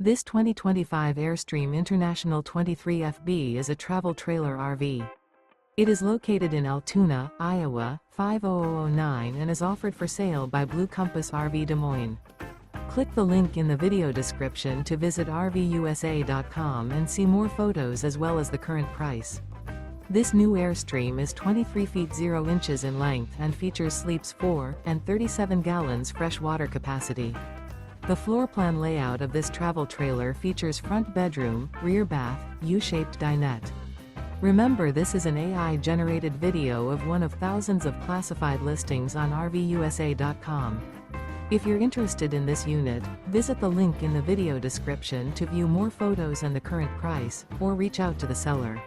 This 2025 Airstream International 23FB is a travel trailer RV. It is located in Altoona, Iowa, 50009 and is offered for sale by Blue Compass RV Des Moines. Click the link in the video description to visit RVUSA.com and see more photos as well as the current price. This new Airstream is 23 feet 0 inches in length and features sleeps 4 and 37 gallons fresh water capacity. The floor plan layout of this travel trailer features front bedroom, rear bath, U-shaped dinette. Remember, this is an AI-generated video of one of thousands of classified listings on RVUSA.com. If you're interested in this unit, visit the link in the video description to view more photos and the current price, or reach out to the seller.